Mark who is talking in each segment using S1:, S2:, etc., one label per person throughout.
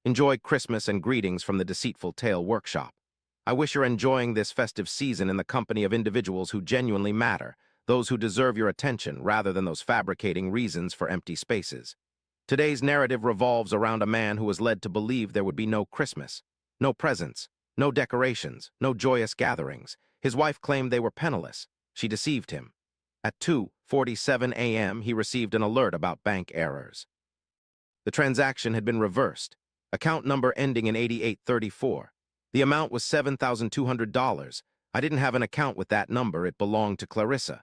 S1: Enjoy Christmas and greetings from the Deceitful Tale Workshop. I wish you're enjoying this festive season in the company of individuals who genuinely matter, those who deserve your attention rather than those fabricating reasons for empty spaces. Today's narrative revolves around a man who was led to believe there would be no Christmas, no presents, no decorations, no joyous gatherings. His wife claimed they were penniless. She deceived him. At 2:47 a.m., he received an alert about bank errors. The transaction had been reversed. Account number ending in 8834. The amount was $7,200. I didn't have an account with that number. It belonged to Clarissa.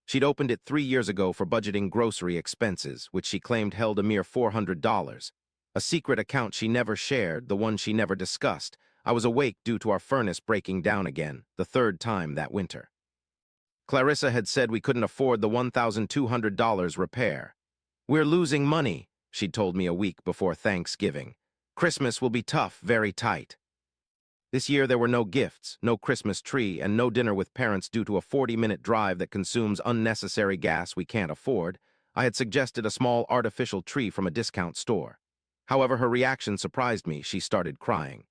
S1: She'd opened it 3 years ago for budgeting grocery expenses, which she claimed held a mere $400. A secret account she never shared, the one she never discussed. I was awake due to our furnace breaking down again, the third time that winter. Clarissa had said we couldn't afford the $1,200 repair. "We're losing money," she'd told me a week before Thanksgiving. "Christmas will be tough, very tight." This year there were no gifts, no Christmas tree, and no dinner with parents due to a 40-minute drive that consumes unnecessary gas we can't afford. I had suggested a small artificial tree from a discount store. However, her reaction surprised me. She started crying.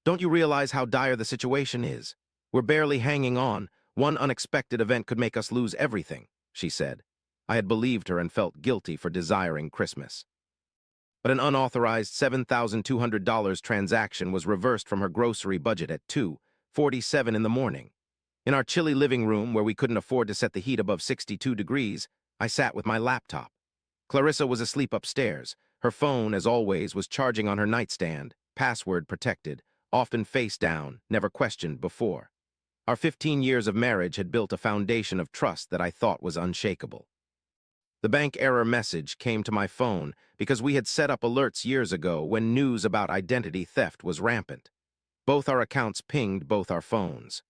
S1: "Don't you realize how dire the situation is? We're barely hanging on. One unexpected event could make us lose everything," she said. I had believed her and felt guilty for desiring Christmas. But an unauthorized $7,200 transaction was reversed from her grocery budget at 2:47 in the morning. In our chilly living room, where we couldn't afford to set the heat above 62 degrees, I sat with my laptop. Clarissa was asleep upstairs. Her phone, as always, was charging on her nightstand, password protected, often face down, never questioned before. Our 15 years of marriage had built a foundation of trust that I thought was unshakable. The bank error message came to my phone because we had set up alerts years ago when news about identity theft was rampant. Both our accounts pinged both our phones.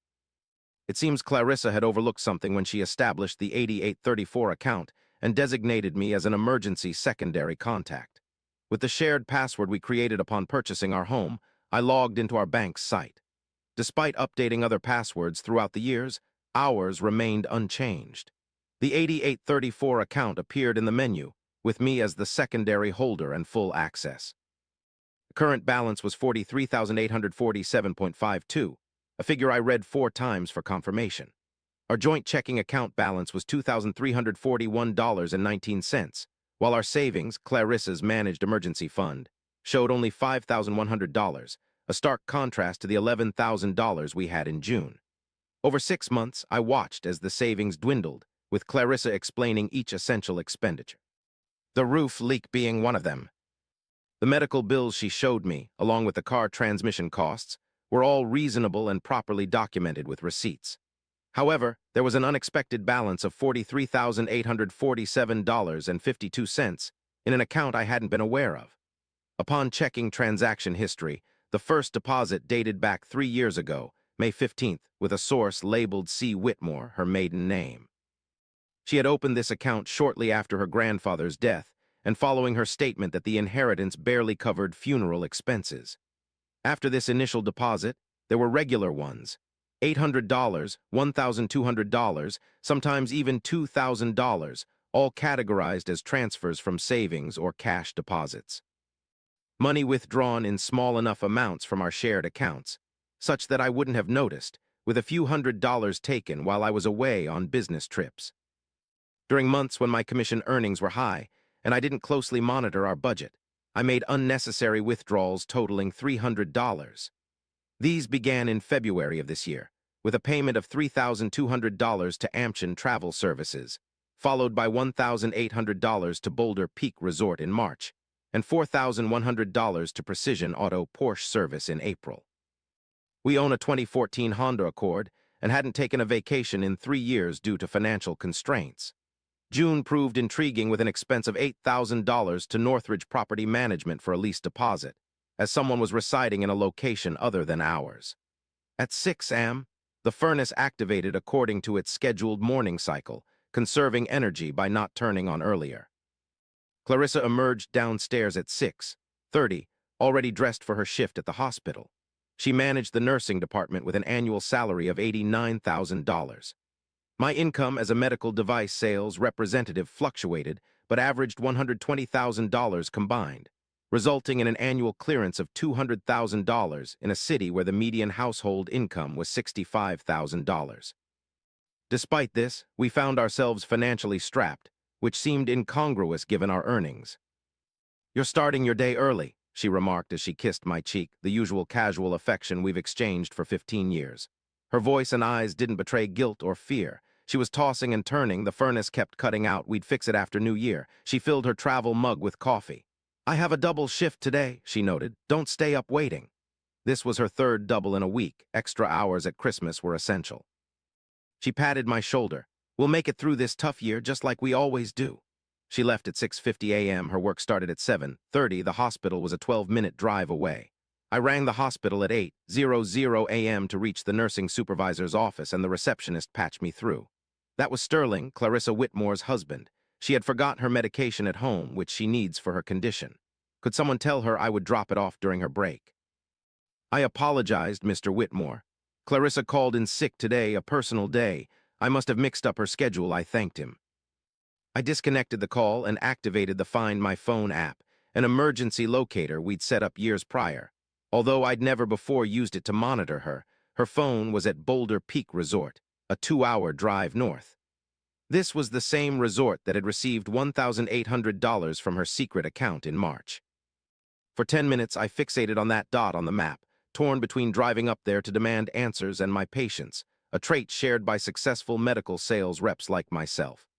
S1: It seems Clarissa had overlooked something when she established the 8834 account and designated me as an emergency secondary contact. With the shared password we created upon purchasing our home, I logged into our bank's site. Despite updating other passwords throughout the years, ours remained unchanged. The 8834 account appeared in the menu, with me as the secondary holder and full access. The current balance was $43,847.52, a figure I read 4 times for confirmation. Our joint checking account balance was $2,341.19, while our savings, Clarissa's managed emergency fund, showed only $5,100, a stark contrast to the $11,000 we had in June. Over 6 months, I watched as the savings dwindled, with Clarissa explaining each essential expenditure. The roof leak being one of them. The medical bills she showed me, along with the car transmission costs, were all reasonable and properly documented with receipts. However, there was an unexpected balance of $43,847.52 in an account I hadn't been aware of. Upon checking transaction history, the first deposit dated back 3 years ago, May 15th, with a source labeled C. Whitmore, her maiden name. She had opened this account shortly after her grandfather's death and following her statement that the inheritance barely covered funeral expenses. After this initial deposit, there were regular ones, $800, $1,200, sometimes even $2,000, all categorized as transfers from savings or cash deposits. Money withdrawn in small enough amounts from our shared accounts, such that I wouldn't have noticed, with a few $100s taken while I was away on business trips. During months when my commission earnings were high and I didn't closely monitor our budget, I made unnecessary withdrawals totaling $300. These began in February of this year, with a payment of $3,200 to Amchen Travel Services, followed by $1,800 to Boulder Peak Resort in March, and $4,100 to Precision Auto Porsche Service in April. We own a 2014 Honda Accord and hadn't taken a vacation in 3 years due to financial constraints. June proved intriguing with an expense of $8,000 to Northridge Property Management for a lease deposit, as someone was residing in a location other than ours. At 6 a.m., the furnace activated according to its scheduled morning cycle, conserving energy by not turning on earlier. Clarissa emerged downstairs at 6:30, already dressed for her shift at the hospital. She managed the nursing department with an annual salary of $89,000. My income as a medical device sales representative fluctuated, but averaged $120,000 combined, resulting in an annual clearance of $200,000 in a city where the median household income was $65,000. Despite this, we found ourselves financially strapped, which seemed incongruous given our earnings. "You're starting your day early," she remarked as she kissed my cheek, the usual casual affection we've exchanged for 15 years. Her voice and eyes didn't betray guilt or fear. She was tossing and turning, the furnace kept cutting out, we'd fix it after New Year. She filled her travel mug with coffee. "I have a double shift today," she noted. "Don't stay up waiting." This was her third double in a week. Extra hours at Christmas were essential. She patted my shoulder. "We'll make it through this tough year just like we always do." She left at 6:50 a.m. Her work started at 7:30. The hospital was a 12-minute drive away. I rang the hospital at 8:00 a.m. to reach the nursing supervisor's office, and the receptionist patched me through. That was Sterling, Clarissa Whitmore's husband. She had forgotten her medication at home, which she needs for her condition. Could someone tell her I would drop it off during her break? I apologized, Mr. Whitmore. "Clarissa called in sick today, a personal day. I must have mixed up her schedule," I thanked him. I disconnected the call and activated the Find My Phone app, an emergency locator we'd set up years prior. Although I'd never before used it to monitor her, her phone was at Boulder Peak Resort, a 2-hour drive north. This was the same resort that had received $1,800 from her secret account in March. For 10 minutes, I fixated on that dot on the map, torn between driving up there to demand answers and my patience, a trait shared by successful medical sales reps like myself.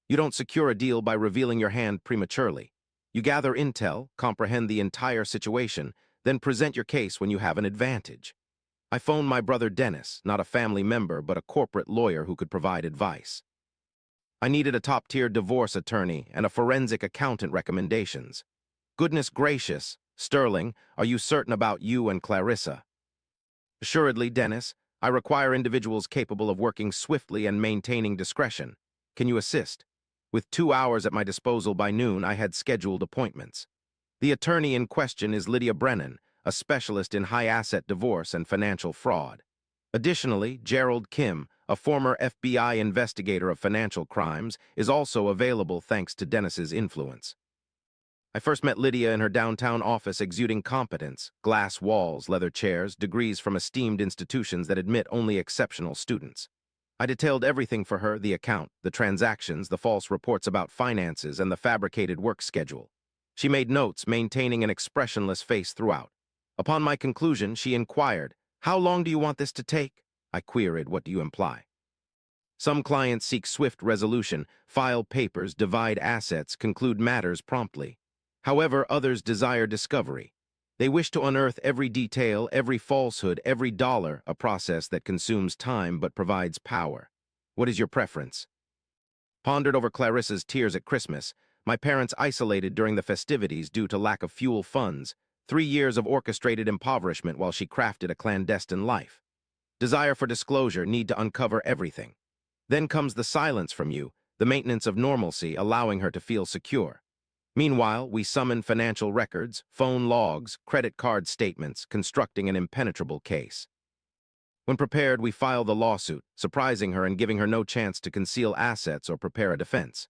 S1: You don't secure a deal by revealing your hand prematurely. You gather intel, comprehend the entire situation, then present your case when you have an advantage. I phoned my brother Dennis, not a family member, but a corporate lawyer who could provide advice. I needed a top-tier divorce attorney and a forensic accountant recommendations. "Goodness gracious, Sterling, are you certain about you and Clarissa?" "Assuredly, Dennis. I require individuals capable of working swiftly and maintaining discretion. Can you assist?" With 2 hours at my disposal by noon, I had scheduled appointments. The attorney in question is Lydia Brennan, a specialist in high-asset divorce and financial fraud. Additionally, Gerald Kim, a former FBI investigator of financial crimes, is also available thanks to Dennis's influence. I first met Lydia in her downtown office, exuding competence, glass walls, leather chairs, degrees from esteemed institutions that admit only exceptional students. I detailed everything for her: the account, the transactions, the false reports about finances, and the fabricated work schedule. She made notes, maintaining an expressionless face throughout. Upon my conclusion, she inquired, "How long do you want this to take?" I queried, "What do you imply?" Some clients seek swift resolution, file papers, divide assets, conclude matters promptly. However, others desire discovery. They wish to unearth every detail, every falsehood, every dollar, a process that consumes time but provides power. What is your preference? Pondered over Clarissa's tears at Christmas, my parents isolated during the festivities due to lack of fuel funds, 3 years of orchestrated impoverishment while she crafted a clandestine life. Desire for disclosure, need to uncover everything. Then comes the silence from you, the maintenance of normalcy, allowing her to feel secure. Meanwhile, we summon financial records, phone logs, credit card statements, constructing an impenetrable case. When prepared, we file the lawsuit, surprising her and giving her no chance to conceal assets or prepare a defense.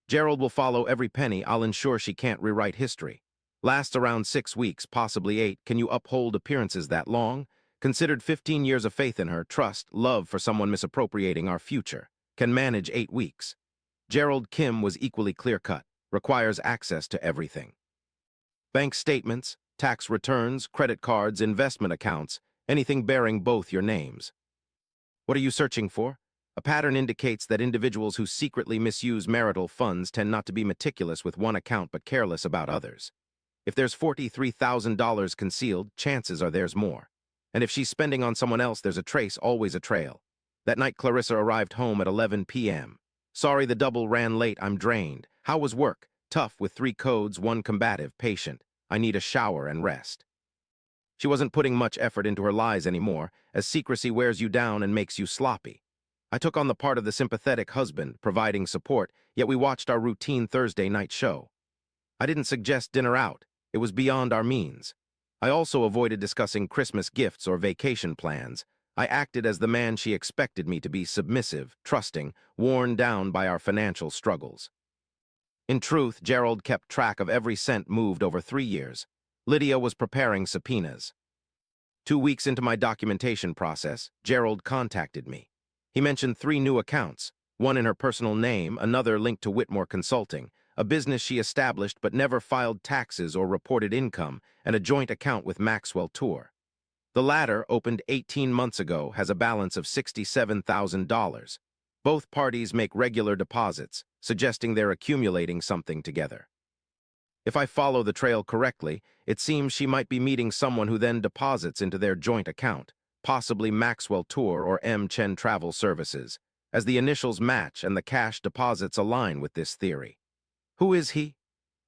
S1: Gerald will follow every penny. I'll ensure she can't rewrite history. Lasts around 6 weeks, possibly 8. Can you uphold appearances that long? Considered 15 years of faith in her, trust, love for someone misappropriating our future. Can manage 8 weeks. Gerald Kim was equally clear-cut. Requires access to everything. Bank statements, tax returns, credit cards, investment accounts, anything bearing both your names. What are you searching for? A pattern indicates that individuals who secretly misuse marital funds tend not to be meticulous with one account but careless about others. If there's $43,000 concealed, chances are there's more. And if she's spending on someone else, there's a trace, always a trail. That night, Clarissa arrived home at 11 p.m. "Sorry the double ran late, I'm drained. How was work?" "Tough, with 3 codes, 1 combative, patient. I need a shower and rest." She wasn't putting much effort into her lies anymore, as secrecy wears you down and makes you sloppy. I took on the part of the sympathetic husband, providing support, yet we watched our routine Thursday night show. I didn't suggest dinner out. It was beyond our means. I also avoided discussing Christmas gifts or vacation plans. I acted as the man she expected me to be: submissive, trusting, worn down by our financial struggles. In truth, Gerald kept track of every cent moved over 3 years. Lydia was preparing subpoenas. 2 weeks into my documentation process, Gerald contacted me. He mentioned 3 new accounts, one in her personal name, another linked to Whitmore Consulting, a business she established but never filed taxes or reported income, and a joint account with Maxwell Tour. The latter, opened 18 months ago, has a balance of $67,000. Both parties make regular deposits, suggesting they're accumulating something together. If I follow the trail correctly, it seems she might be meeting someone who then deposits into their joint account, possibly Maxwell Tour or M. Chen Travel Services, as the initials match and the cash deposits align with this theory. Who is he?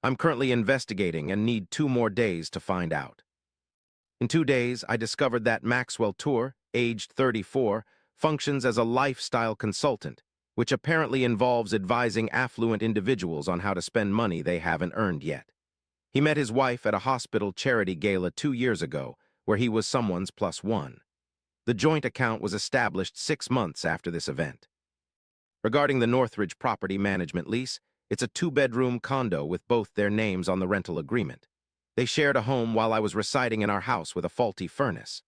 S1: I'm currently investigating and need 2 more days to find out. In 2 days, I discovered that Maxwell Tour, aged 34, functions as a lifestyle consultant, which apparently involves advising affluent individuals on how to spend money they haven't earned yet. He met his wife at a hospital charity gala 2 years ago, where he was someone's +1. The joint account was established 6 months after this event. Regarding the Northridge property management lease, it's a 2-bedroom condo with both their names on the rental agreement. They shared a home while I was residing in our house with a faulty furnace.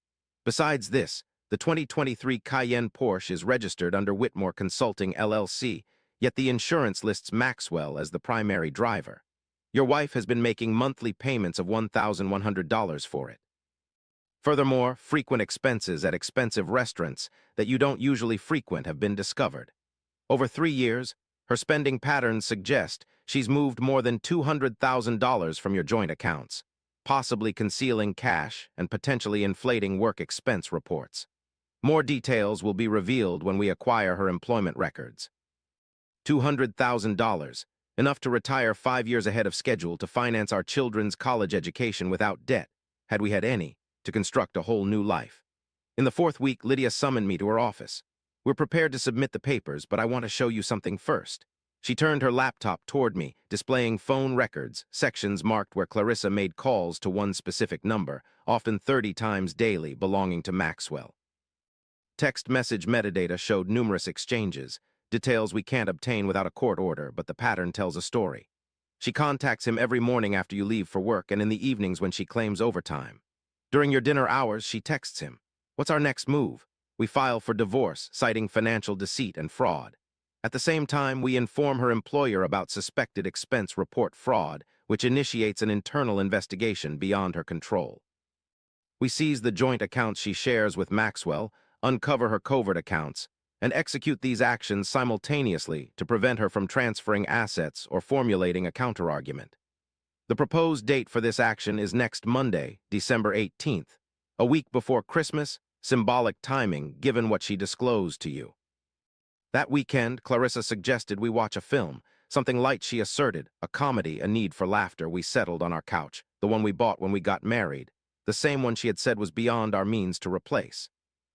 S1: Besides this, the 2023 Cayenne Porsche is registered under Whitmore Consulting LLC, yet the insurance lists Maxwell as the primary driver. Your wife has been making monthly payments of $1,100 for it. Furthermore, frequent expenses at expensive restaurants that you don't usually frequent have been discovered. Over 3 years, her spending patterns suggest she's moved more than $200,000 from your joint accounts, possibly concealing cash and potentially inflating work expense reports. More details will be revealed when we acquire her employment records. $200,000, enough to retire 5 years ahead of schedule to finance our children's college education without debt, had we had any, to construct a whole new life. In the 4th week, Lydia summoned me to her office. We're prepared to submit the papers, but I want to show you something first. She turned her laptop toward me, displaying phone records, sections marked where Clarissa made calls to one specific number, often 30 times daily, belonging to Maxwell. Text message metadata showed numerous exchanges, details we can't obtain without a court order, but the pattern tells a story. She contacts him every morning after you leave for work and in the evenings when she claims overtime. During your dinner hours, she texts him, "What's our next move?" We file for divorce, citing financial deceit and fraud. At the same time, we inform her employer about suspected expense report fraud, which initiates an internal investigation beyond her control. We seize the joint accounts she shares with Maxwell, uncover her covert accounts, and execute these actions simultaneously to prevent her from transferring assets or formulating a counterargument. The proposed date for this action is next Monday, December 18th, a week before Christmas, symbolic timing given what she disclosed to you. That weekend, Clarissa suggested we watch a film, something light she asserted, a comedy, a need for laughter. We settled on our couch, the one we bought when we got married, the same one she had said was beyond our means to replace.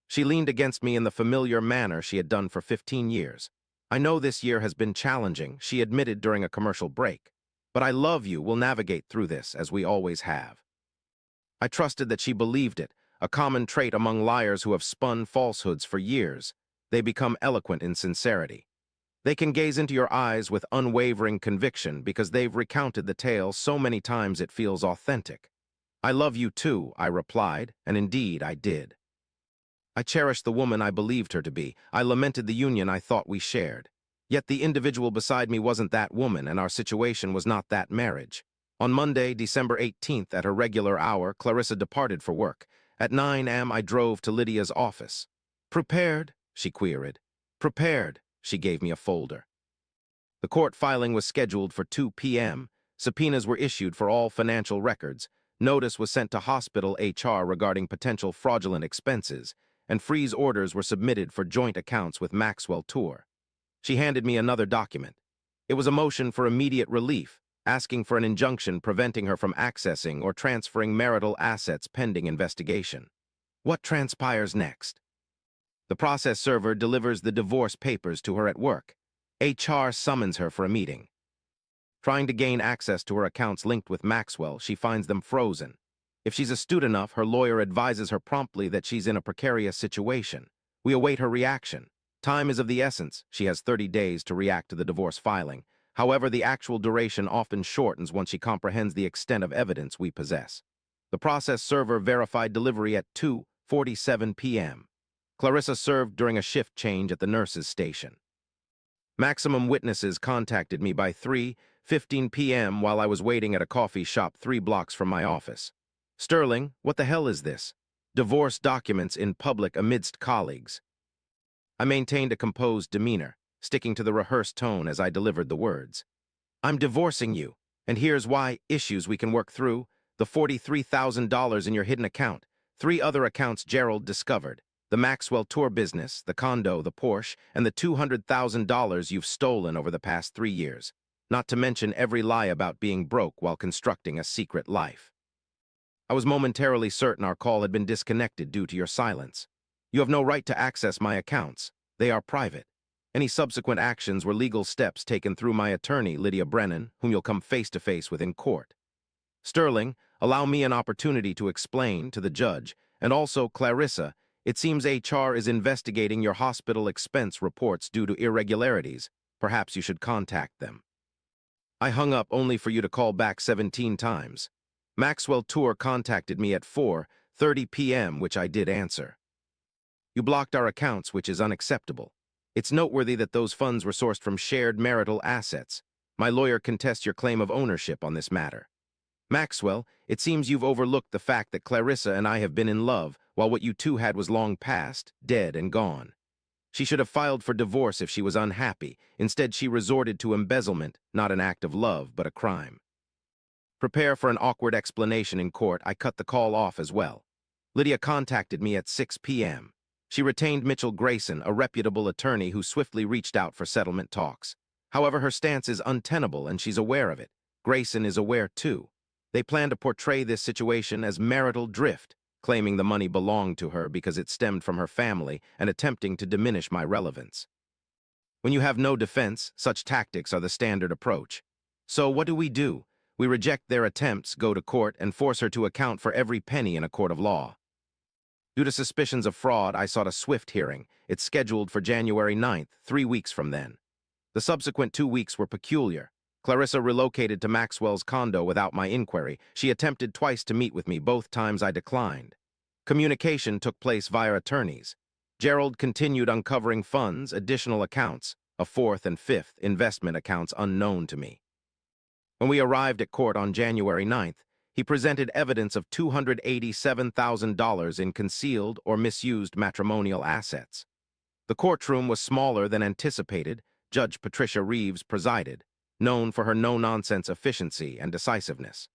S1: She leaned against me in the familiar manner she had done for 15 years. "I know this year has been challenging," she admitted during a commercial break, "but I love you. We'll navigate through this, as we always have." I trusted that she believed it, a common trait among liars who have spun falsehoods for years. They become eloquent in sincerity. They can gaze into your eyes with unwavering conviction because they've recounted the tale so many times it feels authentic. "I love you too," I replied, and indeed I did. I cherished the woman I believed her to be. I lamented the union I thought we shared. Yet the individual beside me wasn't that woman, and our situation was not that marriage. On Monday, December 18th, at her regular hour, Clarissa departed for work. At 9 a.m., I drove to Lydia's office. "Prepared?" she queried. "Prepared." She gave me a folder. The court filing was scheduled for 2 p.m. Subpoenas were issued for all financial records. Notice was sent to hospital HR regarding potential fraudulent expenses, and freeze orders were submitted for joint accounts with Maxwell Tour. She handed me another document. It was a motion for immediate relief, asking for an injunction preventing her from accessing or transferring marital assets pending investigation. What transpires next? The process server delivers the divorce papers to her at work. HR summons her for a meeting. Trying to gain access to her accounts linked with Maxwell, she finds them frozen. If she's astute enough, her lawyer advises her promptly that she's in a precarious situation. We await her reaction. Time is of the essence. She has 30 days to react to the divorce filing. However, the actual duration often shortens once she comprehends the extent of evidence we possess. The process server verified delivery at 2:47 p.m. Clarissa served during a shift change at the nurse's station. Maximum witnesses contacted me by 3:15 p.m. while I was waiting at a coffee shop 3 blocks from my office. Sterling, what the hell is this? Divorce documents in public amidst colleagues. I maintained a composed demeanor, sticking to the rehearsed tone as I delivered the words. I'm divorcing you, and here's why: issues we can work through, the $43,000 in your hidden account, 3 other accounts Gerald discovered, the Maxwell tour business, the condo, the Porsche, and the $200,000 you've stolen over the past 3 years, not to mention every lie about being broke while constructing a secret life. I was momentarily certain our call had been disconnected due to your silence. You have no right to access my accounts. They are private. Any subsequent actions were legal steps taken through my attorney, Lydia Brennan, whom you'll come face-to-face with in court. Sterling, allow me an opportunity to explain to the judge, and also Clarissa, it seems HR is investigating your hospital expense reports due to irregularities. Perhaps you should contact them. I hung up only for you to call back 17 times. Maxwell Tour contacted me at 4:30 p.m., which I did answer. You blocked our accounts, which is unacceptable. It's noteworthy that those funds were sourced from shared marital assets. My lawyer contests your claim of ownership on this matter. Maxwell, it seems you've overlooked the fact that Clarissa and I have been in love, while what you two had was long past, dead and gone. She should have filed for divorce if she was unhappy. Instead, she resorted to embezzlement, not an act of love, but a crime. Prepare for an awkward explanation in court. I cut the call off as well. Lydia contacted me at 6 p.m. She retained Mitchell Grayson, a reputable attorney who swiftly reached out for settlement talks. However, her stance is untenable and she's aware of it. Grayson is aware too. They plan to portray this situation as marital drift, claiming the money belonged to her because it stemmed from her family and attempting to diminish my relevance. When you have no defense, such tactics are the standard approach. So what do? We reject their attempts, go to court, and force her to account for every penny in a court of law. Due to suspicions of fraud, I sought a swift hearing. It's scheduled for January 9th, 3 weeks from then. The subsequent 2 weeks were peculiar. Clarissa relocated to Maxwell's condo without my inquiry. She attempted twice to meet with me, both times I declined. Communication took place via attorneys. Gerald continued uncovering funds, additional accounts, a 4th and 5th investment accounts unknown to me. When we arrived at court on January 9th, he presented evidence of $287,000 in concealed or misused matrimonial assets. The courtroom was smaller than anticipated. Judge Patricia Reeves presided, known for her no-nonsense efficiency and decisiveness.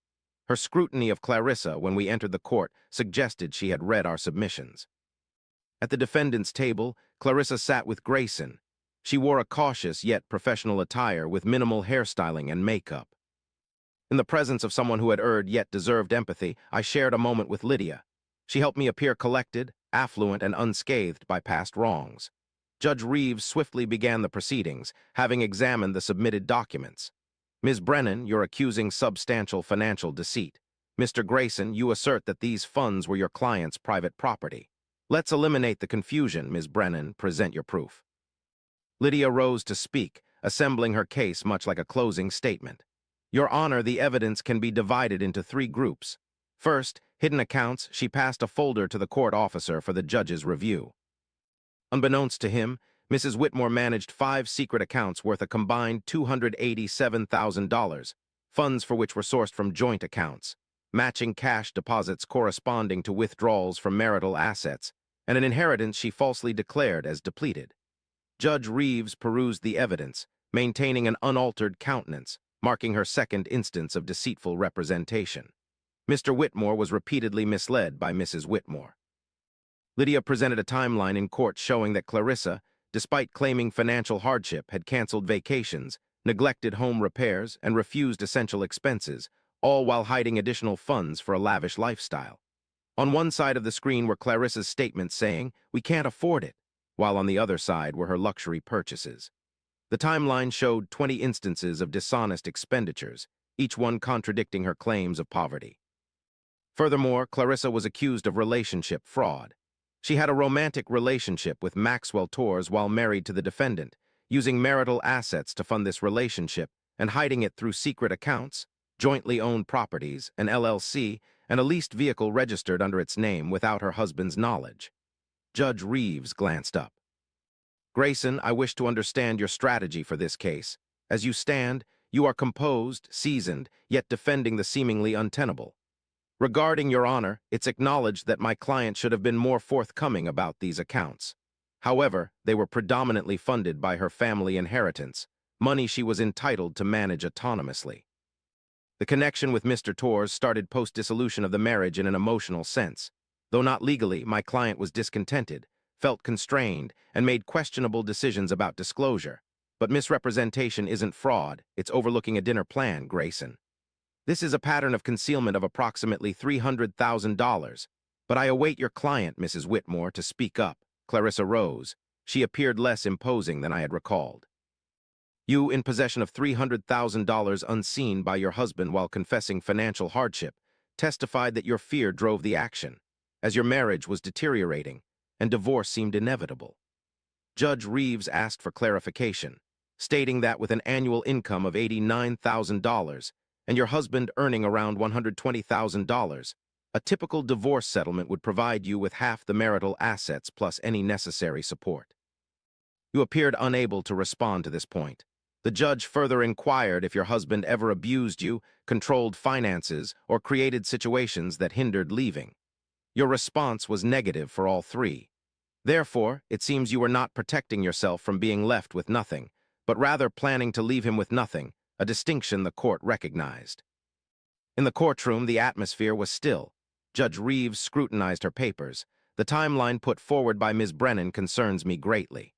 S1: Her scrutiny of Clarissa when we entered the court suggested she had read our submissions. At the defendant's table, Clarissa sat with Grayson. She wore a cautious yet professional attire with minimal hairstyling and makeup. In the presence of someone who had erred yet deserved empathy, I shared a moment with Lydia. She helped me appear collected, affluent, and unscathed by past wrongs. Judge Reeves swiftly began the proceedings, having examined the submitted documents. Ms. Brennan, you're accusing substantial financial deceit. Mr. Grayson, you assert that these funds were your client's private property. Let's eliminate the confusion, Ms. Brennan. Present your proof. Lydia rose to speak, assembling her case much like a closing statement. Your Honor, the evidence can be divided into 3 groups. First, hidden accounts. She passed a folder to the court officer for the judge's review. Unbeknownst to him, Mrs. Whitmore managed 5 secret accounts worth a combined $287,000, funds for which were sourced from joint accounts, matching cash deposits corresponding to withdrawals from marital assets, and an inheritance she falsely declared as depleted. Judge Reeves perused the evidence, maintaining an unaltered countenance, marking her second instance of deceitful representation. Mr. Whitmore was repeatedly misled by Mrs. Whitmore. Lydia presented a timeline in court showing that Clarissa, despite claiming financial hardship, had canceled vacations, neglected home repairs, and refused essential expenses, all while hiding additional funds for a lavish lifestyle. On one side of the screen were Clarissa's statements saying, "We can't afford it," while on the other side were her luxury purchases. The timeline showed 20 instances of dishonest expenditures, each one contradicting her claims of poverty. Furthermore, Clarissa was accused of relationship fraud. She had a romantic relationship with Maxwell Tours while married to the defendant, using marital assets to fund this relationship and hiding it through secret accounts, jointly owned properties, an LLC, and a leased vehicle registered under its name without her husband's knowledge. Judge Reeves glanced up. Grayson, I wish to understand your strategy for this case. As you stand, you are composed, seasoned, yet defending the seemingly untenable. Regarding your honor, it's acknowledged that my client should have been more forthcoming about these accounts. However, they were predominantly funded by her family inheritance, money she was entitled to manage autonomously. The connection with Mr. Torres started post-dissolution of the marriage in an emotional sense. Though not legally, my client was discontented, felt constrained, and made questionable decisions about disclosure. But misrepresentation isn't fraud, it's overlooking a dinner plan, Grayson. This is a pattern of concealment of approximately $300,000. But I await your client, Mrs. Whitmore, to speak up. Clarissa rose. She appeared less imposing than I had recalled. You, in possession of $300,000 unseen by your husband while confessing financial hardship, testified that your fear drove the action, as your marriage was deteriorating and divorce seemed inevitable. Judge Reeves asked for clarification, stating that with an annual income of $89,000 and your husband earning around $120,000, a typical divorce settlement would provide you with half the marital assets plus any necessary support. You appeared unable to respond to this point. The judge further inquired if your husband ever abused you, controlled finances, or created situations that hindered leaving. Your response was negative for all three. Therefore, it seems you were not protecting yourself from being left with nothing, but rather planning to leave him with nothing, a distinction the court recognized. In the courtroom, the atmosphere was still. Judge Reeves scrutinized her papers. The timeline put forward by Ms. Brennan concerns me greatly.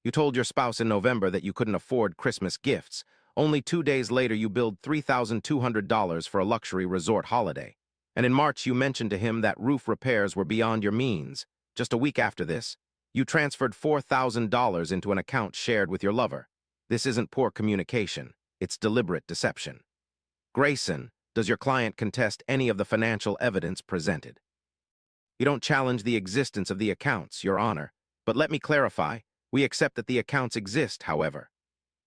S1: You told your spouse in November that you couldn't afford Christmas gifts. Only 2 days later, you billed $3,200 for a luxury resort holiday. And in March, you mentioned to him that roof repairs were beyond your means. Just a week after this, you transferred $4,000 into an account shared with your lover. This isn't poor communication. It's deliberate deception. Grayson, does your client contest any of the financial evidence presented? You don't challenge the existence of the accounts, Your Honor. But let me clarify. We accept that the accounts exist, however.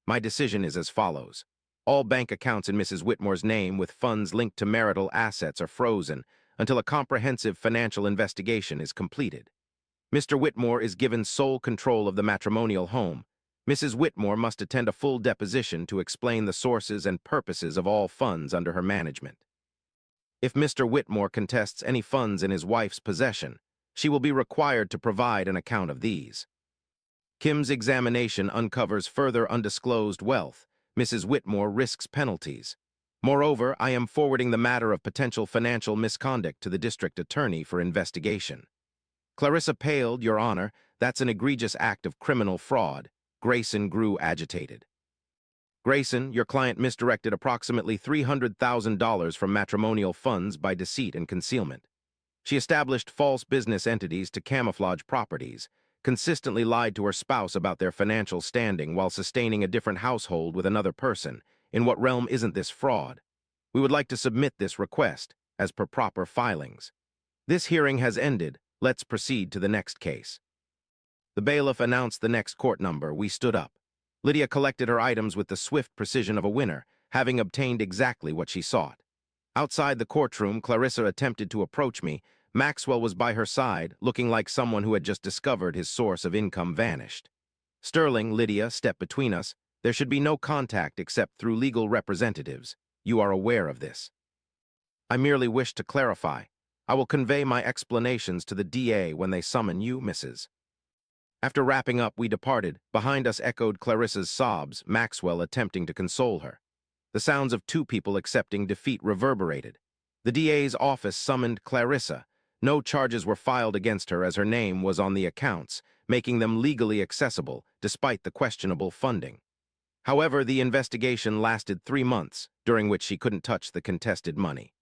S1: My decision is as follows. All bank accounts in Mrs. Whitmore's name with funds linked to marital assets are frozen until a comprehensive financial investigation is completed. Mr. Whitmore is given sole control of the matrimonial home. Mrs. Whitmore must attend a full deposition to explain the sources and purposes of all funds under her management. If Mr. Whitmore contests any funds in his wife's possession, she will be required to provide an account of these. Kim's examination uncovers further undisclosed wealth. Mrs. Whitmore risks penalties. Moreover, I am forwarding the matter of potential financial misconduct to the district attorney for investigation. Clarissa paled, Your Honor. That's an egregious act of criminal fraud. Grayson grew agitated. Grayson, your client misdirected approximately $300,000 from matrimonial funds by deceit and concealment. She established false business entities to camouflage properties, consistently lied to her spouse about their financial standing while sustaining a different household with another person. In what realm isn't this fraud? We would like to submit this request, as per proper filings. This hearing has ended. Let's proceed to the next case. The bailiff announced the next court number. We stood up. Lydia collected her items with the swift precision of a winner, having obtained exactly what she sought. Outside the courtroom, Clarissa attempted to approach me. Maxwell was by her side, looking like someone who had just discovered his source of income vanished. Sterling, Lydia, stepped between us. There should be no contact except through legal representatives. You are aware of this. I merely wish to clarify. I will convey my explanations to the DA when they summon you, Mrs. After wrapping up, we departed. Behind us echoed Clarissa's sobs, Maxwell attempting to console her. The sounds of two people accepting defeat reverberated. The DA's office summoned Clarissa. No charges were filed against her as her name was on the accounts, making them legally accessible despite the questionable funding. However, the investigation lasted 3 months, during which she couldn't touch the contested money.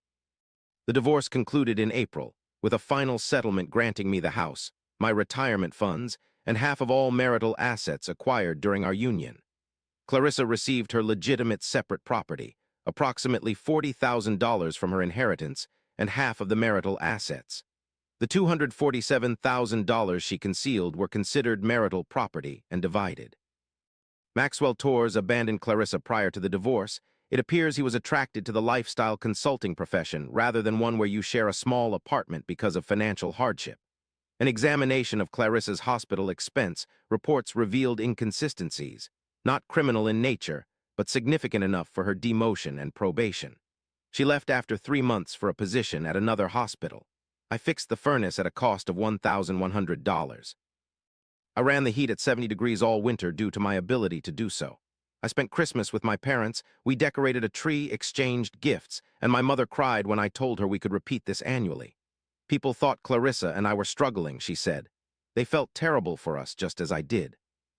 S1: The divorce concluded in April, with a final settlement granting me the house, my retirement funds, and half of all marital assets acquired during our union. Clarissa received her legitimate separate property, approximately $40,000 from her inheritance, and half of the marital assets. The $247,000 she concealed were considered marital property and divided. Maxwell Torres abandoned Clarissa prior to the divorce, It appears he was attracted to the lifestyle consulting profession rather than one where you share a small apartment because of financial hardship. An examination of Clarissa's hospital expense reports revealed inconsistencies, not criminal in nature, but significant enough for her demotion and probation. She left after 3 months for a position at another hospital. I fixed the furnace at a cost of $1,100. I ran the heat at 70 degrees all winter due to my ability to do so. I spent Christmas with my parents, we decorated a tree, exchanged gifts, and my mother cried when I told her we could repeat this annually. People thought Clarissa and I were struggling, she said. They felt terrible for us just as I did.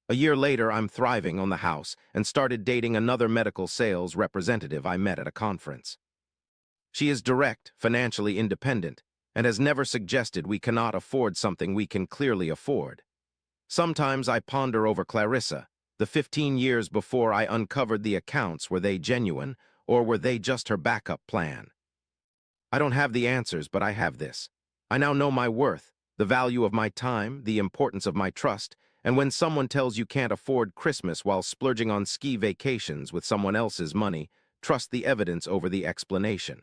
S1: A year later, I'm thriving on the house and started dating another medical sales representative I met at a conference. She is direct, financially independent, and has never suggested we cannot afford something we can clearly afford. Sometimes I ponder over Clarissa. The 15 years before I uncovered the accounts, were they genuine, or were they just her backup plan? I don't have the answers, but I have this. I now know my worth, the value of my time, the importance of my trust, and when someone tells you can't afford Christmas while splurging on ski vacations with someone else's money, trust the evidence over the explanation.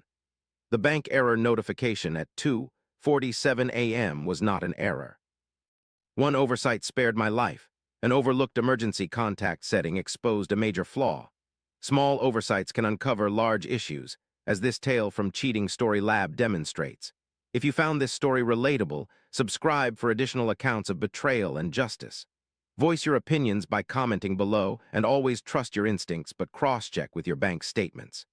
S1: The bank error notification at 2:47 a.m. was not an error. One oversight spared my life. An overlooked emergency contact setting exposed a major flaw. Small oversights can uncover large issues, as this tale from Cheating Story Lab demonstrates. If you found this story relatable, subscribe for additional accounts of betrayal and justice. Voice your opinions by commenting below, and always trust your instincts but cross-check with your bank statements.